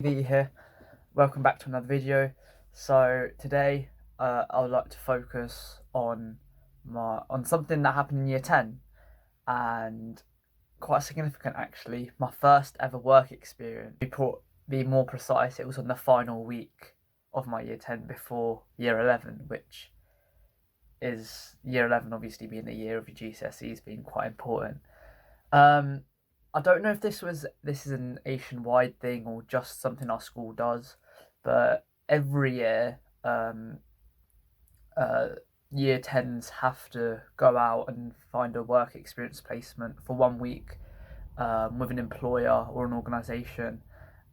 V here. Welcome back to another video. So today I would like to focus on something that happened in year 10 and quite significant actually. My first ever work experience. Be more precise, it was on the final week of my year 10 before year 11, which is year 11 obviously being the year of your GCSEs being quite important. I don't know if this is an nationwide thing or just something our school does, but every year, uh, year tens have to go out and find a work experience placement for 1 week, with an employer or an organisation,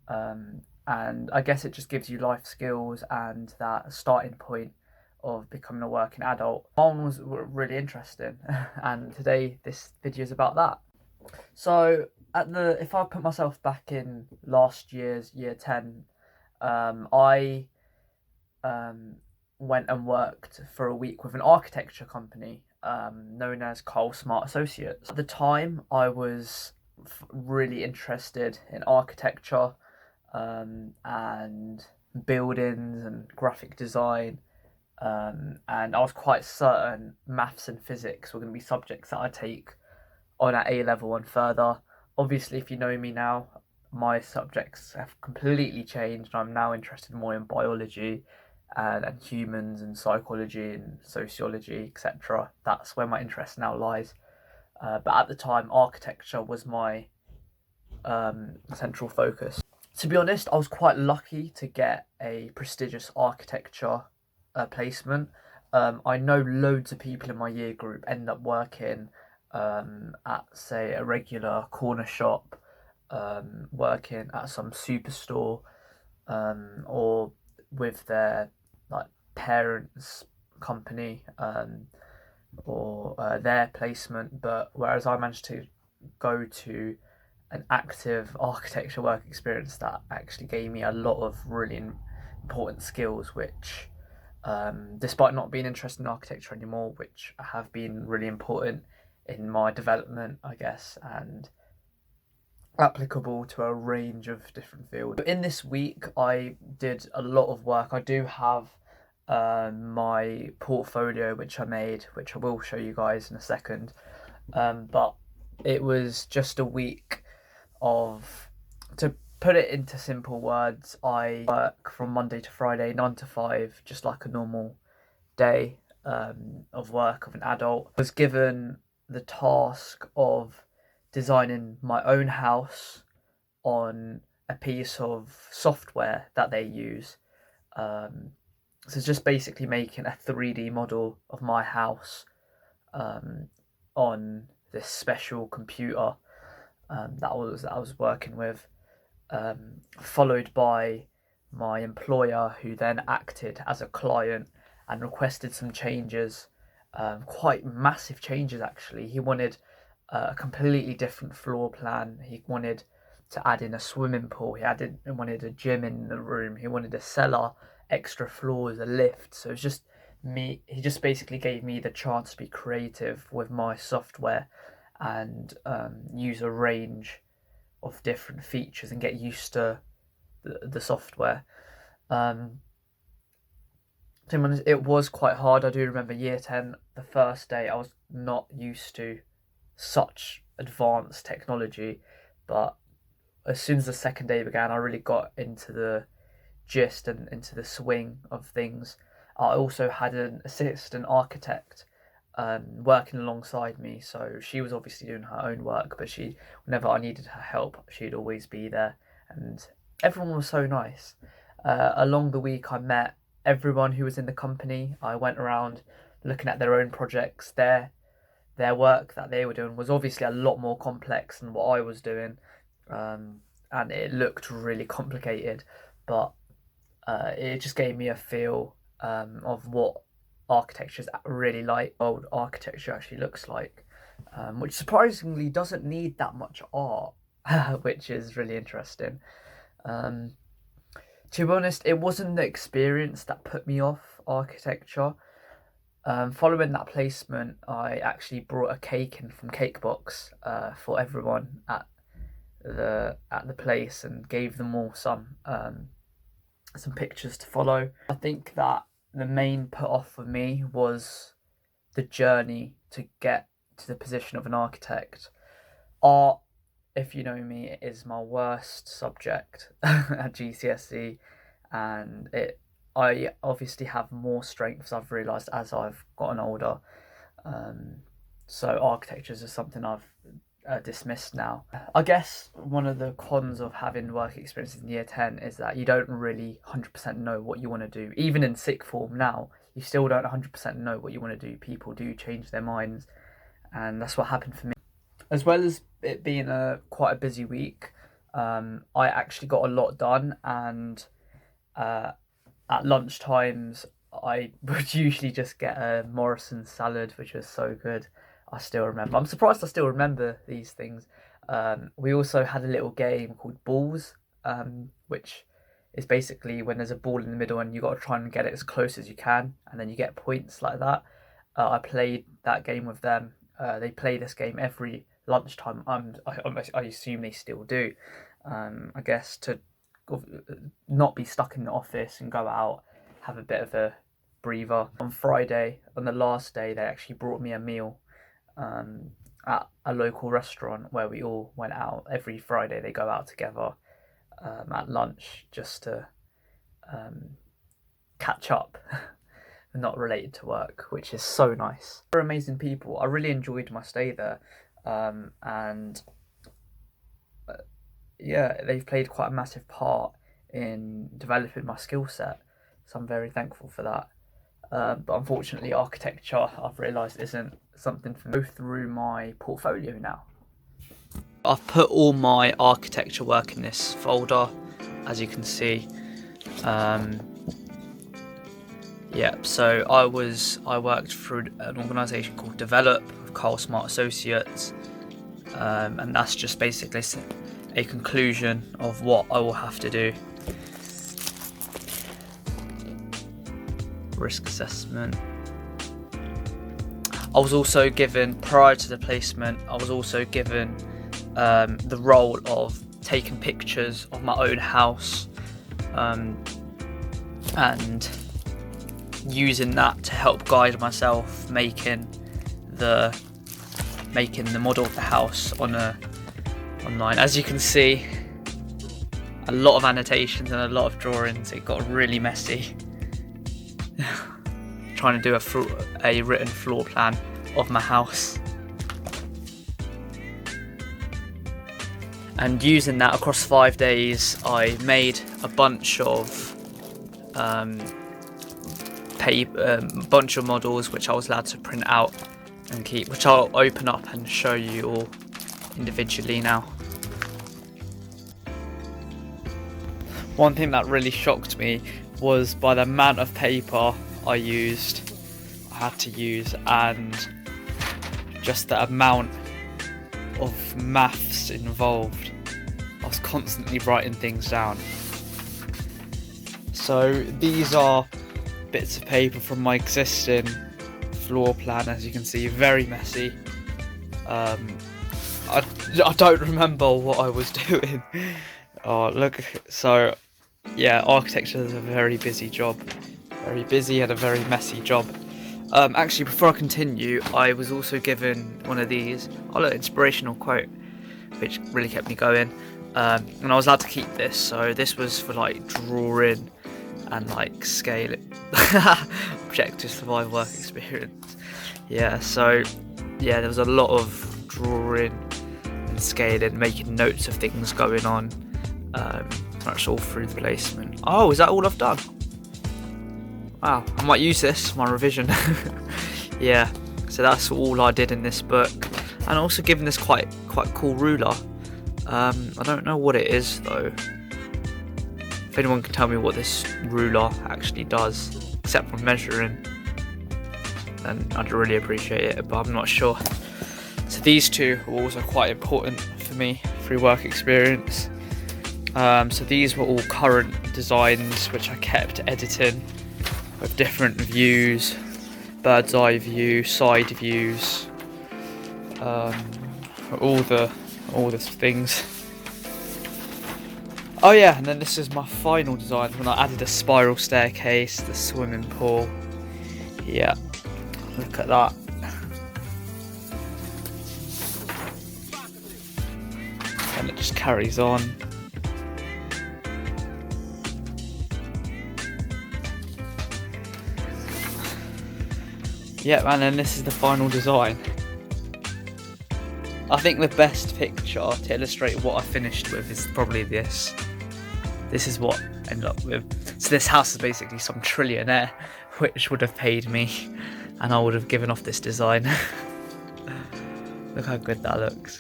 and I guess it just gives you life skills and that starting point of becoming a working adult. Mine was really interesting, and today this video is about that. So if I put myself back in last year's year 10, I went and worked for a week with an architecture company known as Cole Smart Associates. At the time, I was really interested in architecture and buildings and graphic design. And I was quite certain maths and physics were going to be subjects that I take on at A level and further. Obviously, if you know me now, my subjects have completely changed. I'm now interested more in biology and humans and psychology and sociology, etc. That's where my interest now lies. But at the time, architecture was my central focus. To be honest, I was quite lucky to get a prestigious architecture placement. I know loads of people in my year group end up working at, say, a regular corner shop, working at some superstore, or with their like parents' company, or their placement. But whereas I managed to go to an active architecture work experience that actually gave me a lot of really important skills, which, despite not being interested in architecture anymore, which have been really important in my development, I guess, and applicable to a range of different fields. In this week, I did a lot of work. I do have my portfolio, which I made, which I will show you guys in a second. But it was just a week of, to put it into simple words, I work from Monday to Friday, 9 to 5, just like a normal day of work of an adult. I was given the task of designing my own house on a piece of software that they use. So it's just basically making a 3D model of my house on this special computer that I was working with, followed by my employer, who then acted as a client and requested some changes, quite massive changes actually. He wanted a completely different floor plan. He wanted to add in a swimming pool. He wanted a gym in the room. He wanted a cellar, extra floors, a lift. So it's just me. He just basically gave me the chance to be creative with my software and use a range of different features and get used to the software. It was quite hard. I do remember year 10, the first day, I was not used to such advanced technology, but as soon as the second day began, I really got into the gist and into the swing of things. I also had an assistant architect working alongside me, so she was obviously doing her own work, but whenever I needed her help, she'd always be there, and everyone was so nice. Along the week, I met everyone who was in the company. I went around looking at their own projects. Their work that they were doing was obviously a lot more complex than what I was doing, and it looked really complicated, but it just gave me a feel of what architecture is really like, old architecture actually looks like, which surprisingly doesn't need that much art, which is really interesting. To be honest, it wasn't the experience that put me off architecture. Following that placement, I actually brought a cake in from Cakebox for everyone at the place and gave them all some pictures to follow. I think that the main put off for me was the journey to get to the position of an architect. Art, if you know me, is my worst subject at GCSE, and I obviously have more strengths I've realised as I've gotten older. So architecture is something I've dismissed now. I guess one of the cons of having work experience in year 10 is that you don't really 100% know what you want to do. Even in sixth form now, you still don't 100% know what you want to do. People do change their minds, and that's what happened for me. As well as it being quite a busy week, I actually got a lot done, and at lunch times I would usually just get a Morrison's salad, which was so good. I still remember. I'm surprised I still remember these things. We also had a little game called Balls, which is basically when there's a ball in the middle and you got to try and get it as close as you can, and then you get points like that. I played that game with them. They play this game every lunchtime. I assume they still do. I guess to not be stuck in the office and go out, have a bit of a breather. On Friday, on the last day, they actually brought me a meal at a local restaurant where we all went out. Every Friday they go out together at lunch just to catch up. Not related to work, which is so nice. They're amazing people. I really enjoyed my stay there, and yeah, they've played quite a massive part in developing my skill set, so I'm very thankful for that. But unfortunately, architecture, I've realised, isn't something for me. Go through my portfolio now. I've put all my architecture work in this folder, as you can see. Yeah, so I worked through an organisation called Develop with Carl Smart Associates, and that's just basically a conclusion of what I will have to do. Risk assessment. I was also given, prior to the placement, I was also given the role of taking pictures of my own house, and using that to help guide myself making the model of the house online. As you can see, a lot of annotations and a lot of drawings. It got really messy trying to do a written floor plan of my house, and using that across 5 days I made a bunch of bunch of models which I was allowed to print out and keep, which I'll open up and show you all individually now. One thing that really shocked me was by the amount of paper I had to use, and just the amount of maths involved. I was constantly writing things down. So these are bits of paper from my existing floor plan, as you can see, very messy. I don't remember what I was doing. Oh look, so yeah, architecture is a very busy job, very busy and a very messy job. Actually, before I continue, I was also given one of these, inspirational quote, which really kept me going, and I was allowed to keep this. So this was for like drawing and like scaling. Objective survival work experience. Yeah, so yeah, there was a lot of drawing and scaling, making notes of things going on. That's all through the placement. Oh, is that all I've done? Wow, I might use this for my revision. Yeah, so that's all I did in this book, and also given this quite cool ruler. I don't know what it is though. If anyone can tell me what this ruler actually does, except for measuring, then I'd really appreciate it, but I'm not sure. So these two were also quite important for me through work experience. So these were all current designs which I kept editing with different views, bird's eye view, side views, all the things. Oh yeah, and then this is my final design when I added a spiral staircase, the swimming pool. Yeah, look at that. And it just carries on. Yeah, man, and this is the final design. I think the best picture to illustrate what I finished with is probably this. This is what I ended up with. So this house is basically some trillionaire which would have paid me, and I would have given off this design. Look how good that looks.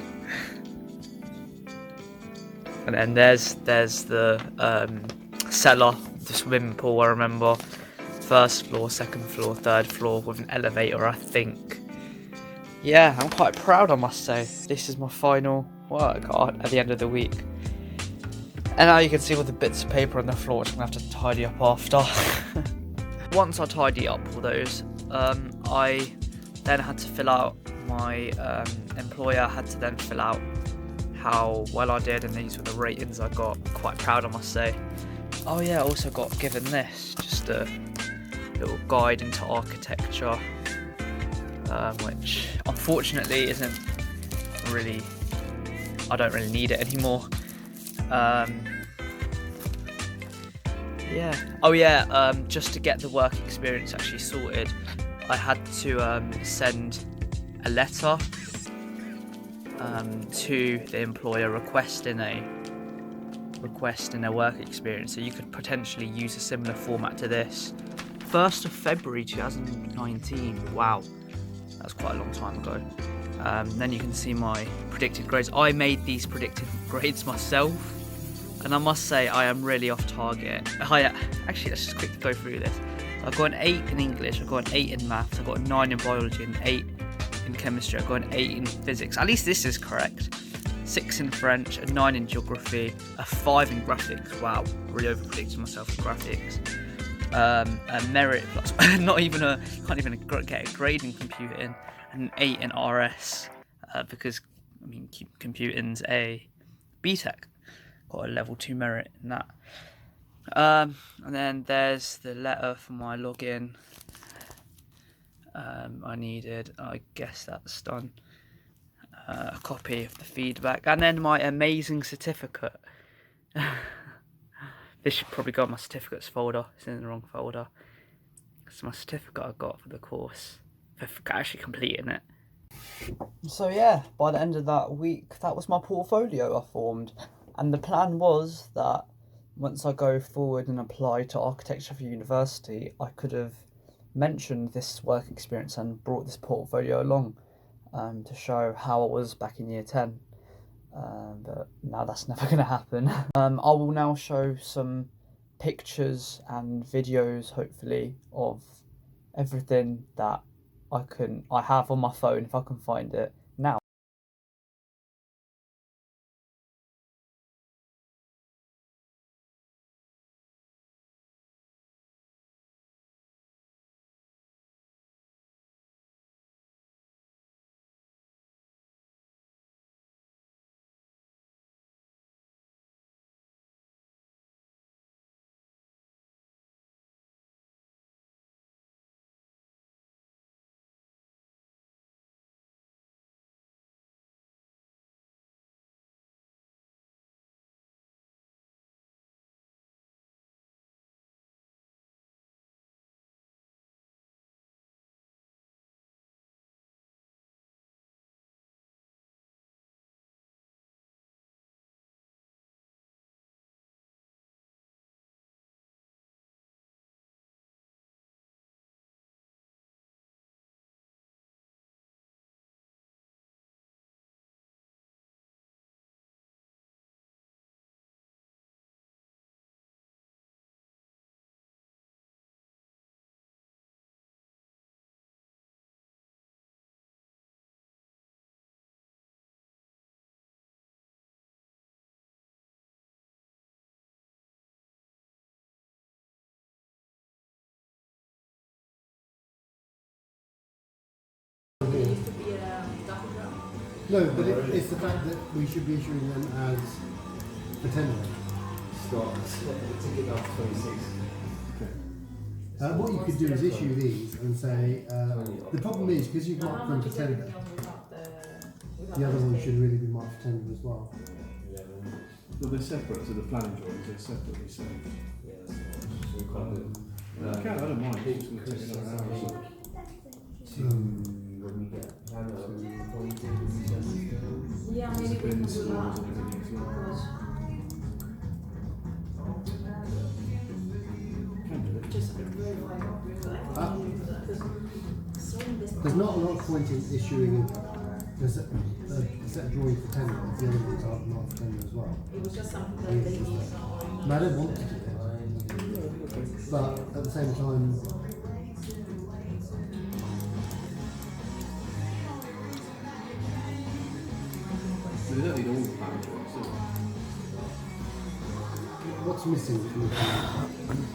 And then there's the cellar, the swimming pool, I remember. First floor, second floor, third floor with an elevator, I think. Yeah, I'm quite proud, I must say. This is my final work at the end of the week. And now you can see all the bits of paper on the floor, which I'm going to have to tidy up after. Once I tidy up all those, I then had to fill out, my employer had to then fill out how well I did, and these were the ratings I got. Quite proud, I must say. Oh yeah, I also got given this, just a little guide into architecture, which unfortunately isn't really, I don't really need it anymore. Yeah. Oh yeah, just to get the work experience actually sorted, I had to send a letter to the employer requesting a work experience, so you could potentially use a similar format to this. 1st of February 2019, wow, that's quite a long time ago. Then you can see my predicted grades. I made these predicted grades myself, and I must say I am really off target. Actually, let's just quickly go through this. So I've got an 8 in English, I've got an 8 in maths, I've got a 9 in biology, and 8 in chemistry, I've got an 8 in physics. At least this is correct. 6 in French, a 9 in geography, a 5 in graphics. Wow, really over predicted myself in graphics. A merit plus, can't even get a grade in computing, and an 8 in RS, because I mean computing's a BTEC, got a level 2 merit in that. And then there's the letter for my login. I needed, I guess that's done, a copy of the feedback, and then my amazing certificate. This should probably go in my certificates folder. It's in the wrong folder. It's my certificate I got for the course, for actually completing it. So yeah, by the end of that week, that was my portfolio I formed. And the plan was that once I go forward and apply to architecture for university, I could have mentioned this work experience and brought this portfolio along to show how it was back in year 10. But now that's never going to happen. I will now show some pictures and videos, hopefully, of everything that I have on my phone, if I can find it now. No, but it's the fact that we should be issuing them as for tendering. Ticket number 26. What you could do is issue these and say, the problem is, because you've marked them for tender, the other one should really be marked for tender as well. Well, they're separate, so the planning drawings are separately saved. Yeah, that's fine. So we can't do I don't mind, it's just going to take another hour or so. when we get plan Yeah, There's maybe we can bins, do stores that. and everything as well. Can do it. Just There's not a lot of point in issuing a set of drawings for tender if the other ones aren't marked for tender as well. It was just something that they need. And I don't want to do it, but at the same time, But they don't need all the planning drawings, do they? what's missing from the plan?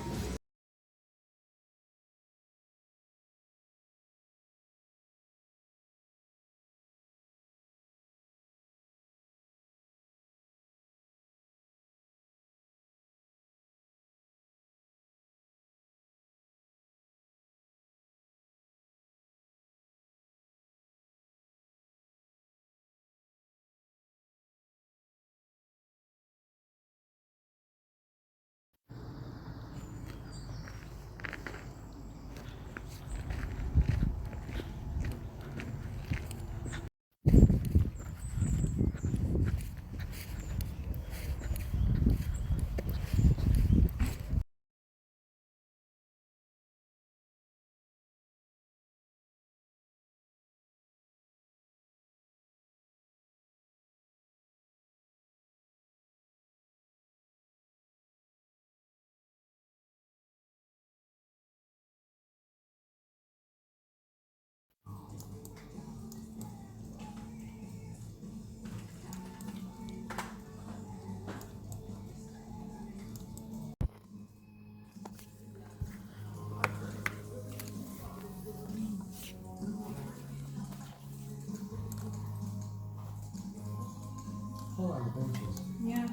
Yeah.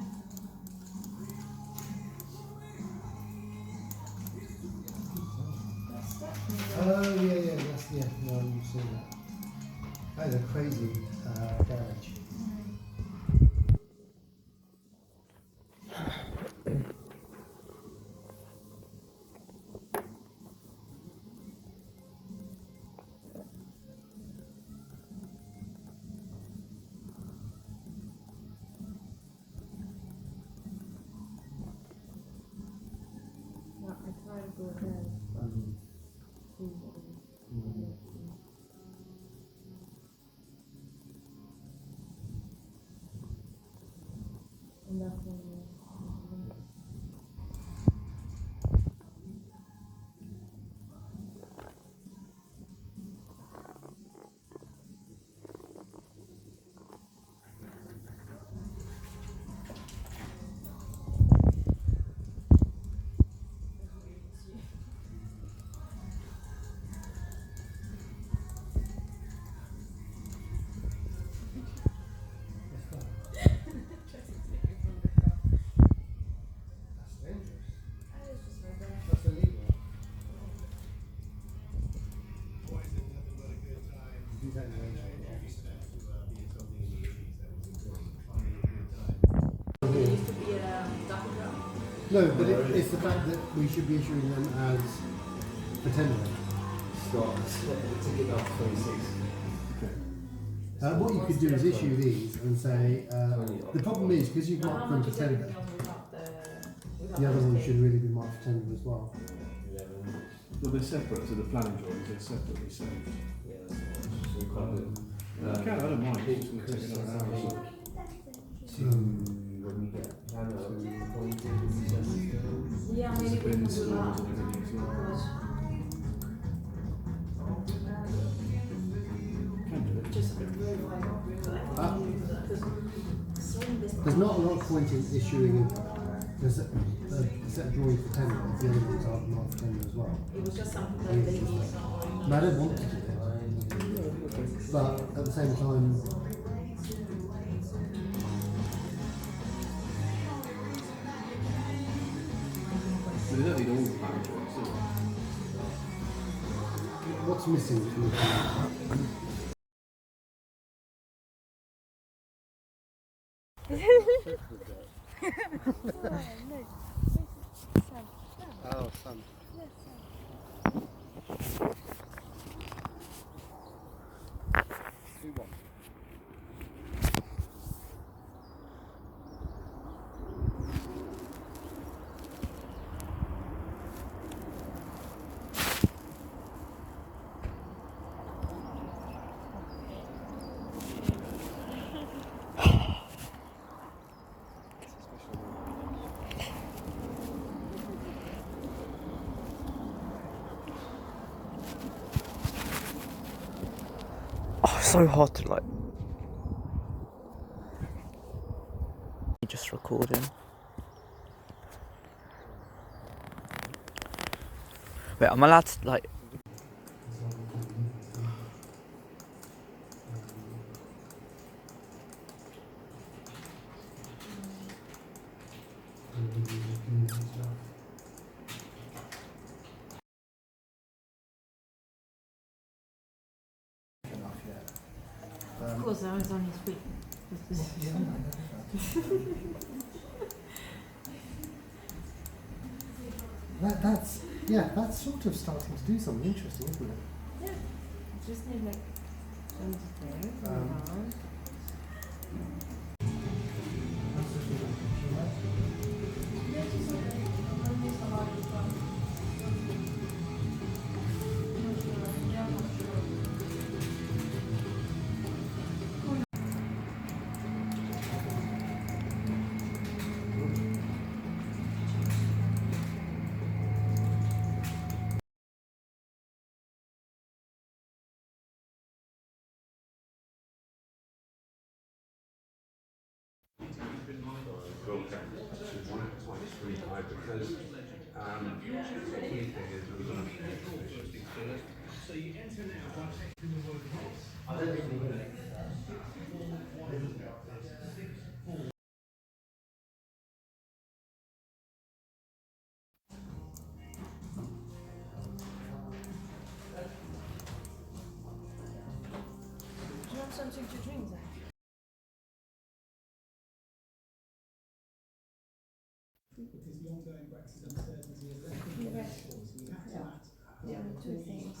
Oh yeah, no, you've seen that. That is a crazy garage. I try to go ahead. And that's when That's illegal. You do that in the it used to be a duffel drum. No, but it's the fact that we should be issuing them as for tender. ticket number 26. What you could do is issue these and say, the problem is, because you've marked them for tender, the other one should really be marked for tender as well. Well, they're separate, so the planning drawings are separately saved. Yeah, that's fine. So we can't do I don't mind, it's just going to take another hour or so. when we get plan Yeah, maybe There's we can bins, do stores that. and everything as well. Can do it. Just There's not a lot of point in issuing a set of drawings for tender if the other ones aren't marked for tender as well. it was just something that they need. And I don't want to do it, but at the same time, We don't need all the planning drawings, do we? What's missing from the plan? Oh, sun. Who won? Oh, it's so hard to like. Just recording. Wait, I'm allowed to like. Of course, I was on his feet. That's sort of starting to do something interesting, isn't it? Yeah. Just need like something around. Do you want something to drink then? Yeah, two things.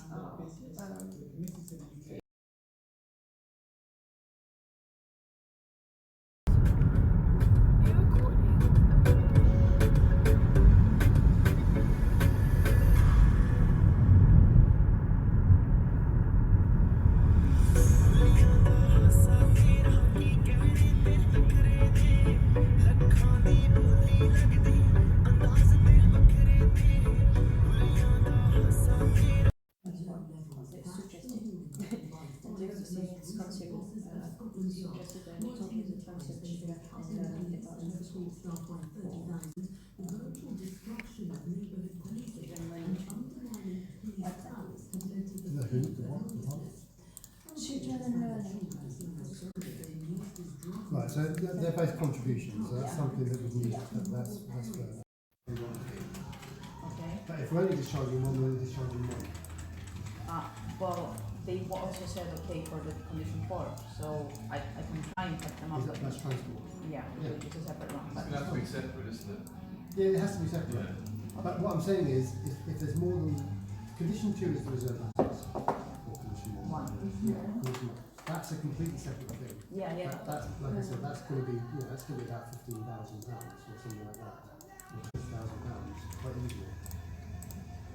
Right, so they're both contributions, so that's something that we need, that's fair enough. Okay. But if we're only discharging one, we're only discharging one. Well, they also said okay for the condition 4, so I can try and cut them up. That's transport. Yeah, Yeah. it's a separate one. It's going to have to be separate, isn't it? Yeah, it has to be separate. But what I'm saying is, if there's more than, condition 2 is the reserve access, or condition 1. Yeah, condition 1. That's a completely separate thing. Yeah, yeah. That's, like I said, that's going to be, that's going to be about £15,000 or something like that. Or £50,000, quite easily.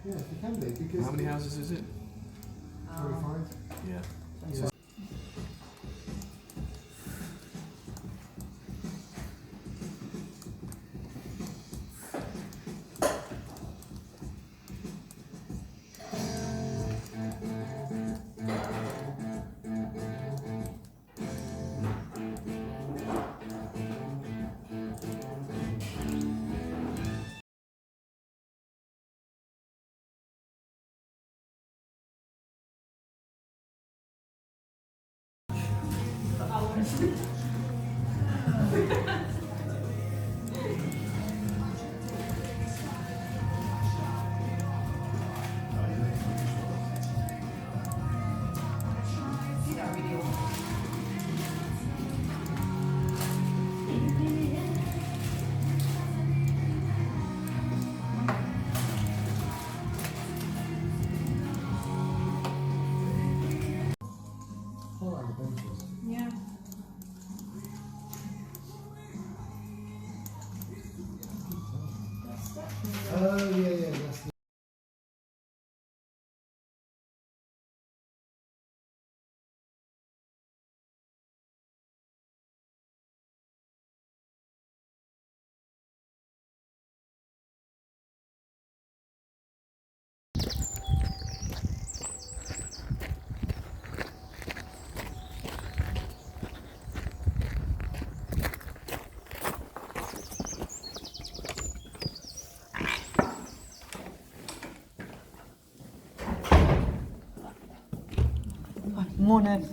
Yeah, it can be, because... How many houses is it? 25? Yeah. Yeah. Morning.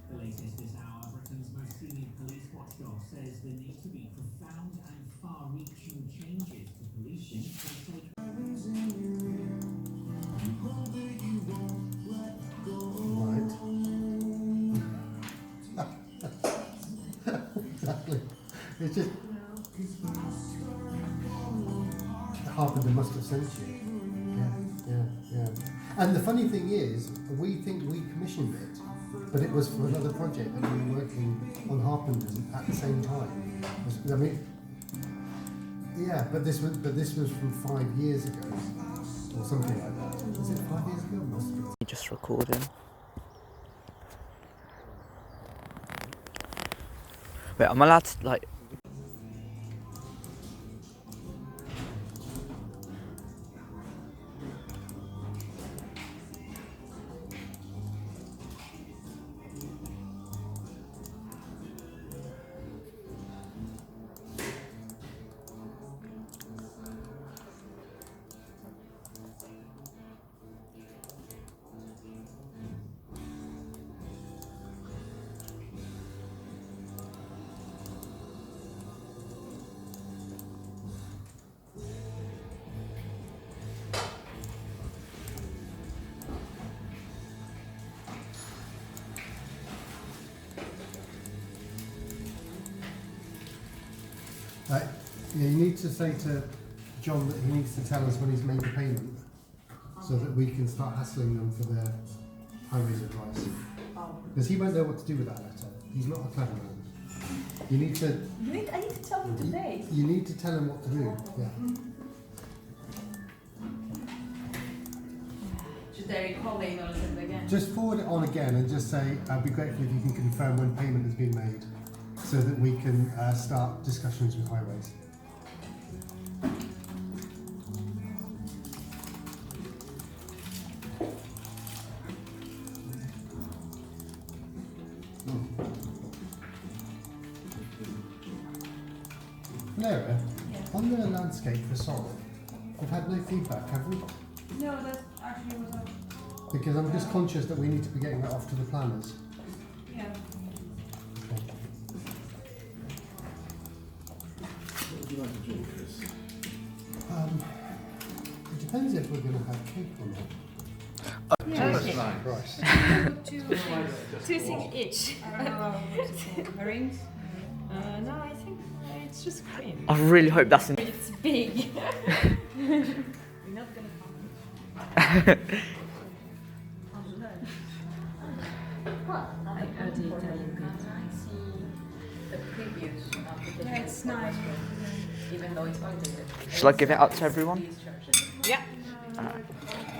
The latest this hour, Britain's most senior police watchdog says there need to be profound and far-reaching changes to policing for the sake of Exactly. It's just Harpenden must have sent you. Yeah. And the funny thing is, we think we commissioned it, but it was for another project that we were working on Harpenden at the same time. I mean, yeah, but this was from 5 years ago or something like that. Was it 5 years ago? Must have been. Just recording. Wait, I'm allowed to like. Right. Yeah, you need to say to John that he needs to tell us when he's made the payment, so that we can start hassling them for their highways advice. Because he won't know what to do with that letter. He's not a clever man. You need to. I need to tell him today. You need to tell him what to do. Yeah. Should I recall the email and send it again? Just forward it on again and just say, I'd be grateful if you can confirm when payment has been made, so that we can start discussions with highways. Lara, on the landscape for Sorrel, we've had no feedback, have we? No, that actually was a... Because I'm just conscious that we need to be getting that off to the planners. Yeah. Okay. What would you like to drink, Chris? It depends if we're going to have cake or not. Right. Two things each. Meringues? No, I think it's just cream. I really hope that's in. It's big. We're not gonna comment. I add the Italian bit. The previous application. Yeah, it's nice. Even though it's outdated. Shall I give it out to everyone? Yeah.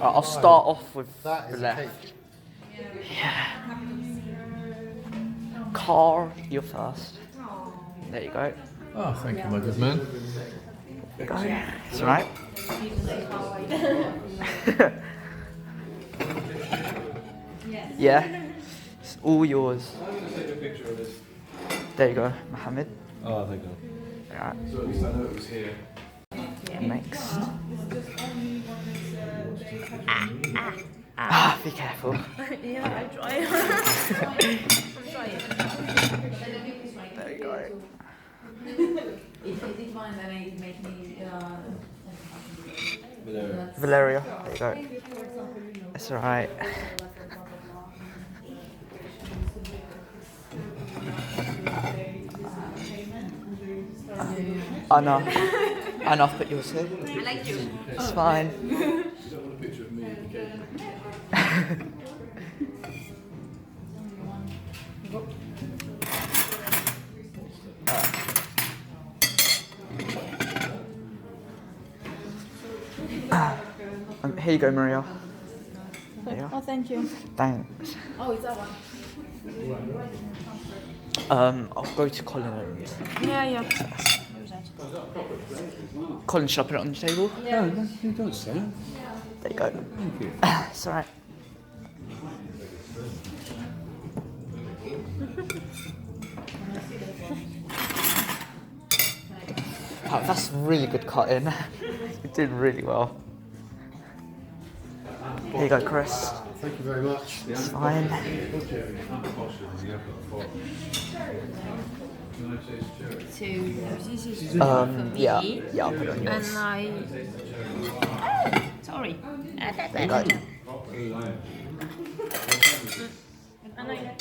I'll start off with That the is a left. cake. Car, you're first. There you go. Oh, thank you, my good man. There you go. It's alright. Yeah. It's all yours. I'm going to take a picture of this. There you go, Mohammed. Oh, thank you. Alright. So at least I know it was here. Next. Be careful. Yeah, I try. I'm trying. There you go. If I did one, then it make me Valeria, there you go. It's alright. I know. And I've put yours here. I like you. It's fine. You don't want a picture of me with the cake. Here you go, Maria. There you are. Oh, thank you. Thanks. Oh, it's that one. I'll go to Colin and Yeah. Colin, shall I put it on the table? No, you don't say. There you go. Thank you. It's alright. Oh, that's really good cutting. You did really well. Here you go, Chris. Thank you very much. It's fine. So this is for me. Yeah, I'll put it on yours. And I. Sorry. There you go. And I.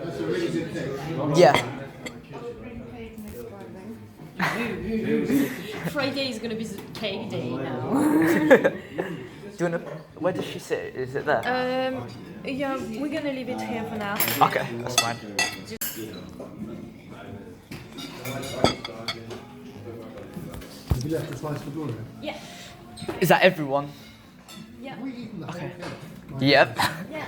That's a really good thing. Yeah. Friday is gonna be the cake day now. Do you wanna? Where does she sit? Is it there? Yeah, we're gonna leave it here for now. Okay, that's fine. Have you left the slice for Gloria? Yeah. Is that everyone? Yeah. We eaten the whole Okay. cake. Yep. Yeah.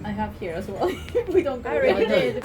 I have here as well. We don't go. I already did.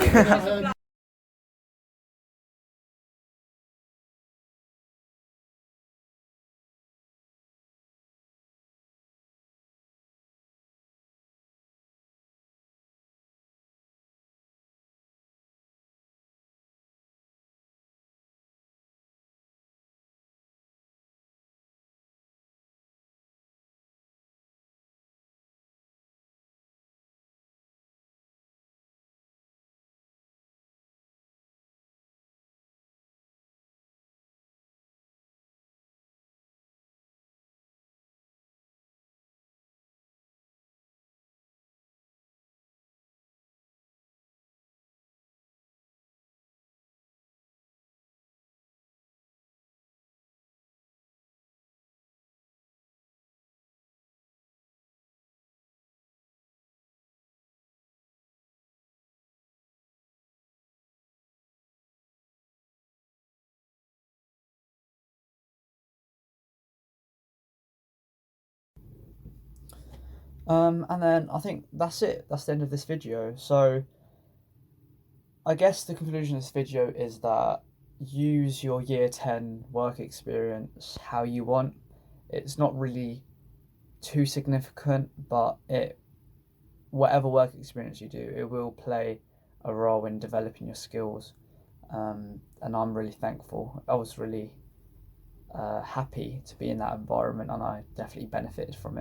And then I think that's it. That's the end of this video. So I guess the conclusion of this video is that use your year 10 work experience how you want. It's not really too significant, but whatever work experience you do, it will play a role in developing your skills. And I'm really thankful. I was really happy to be in that environment, and I definitely benefited from it.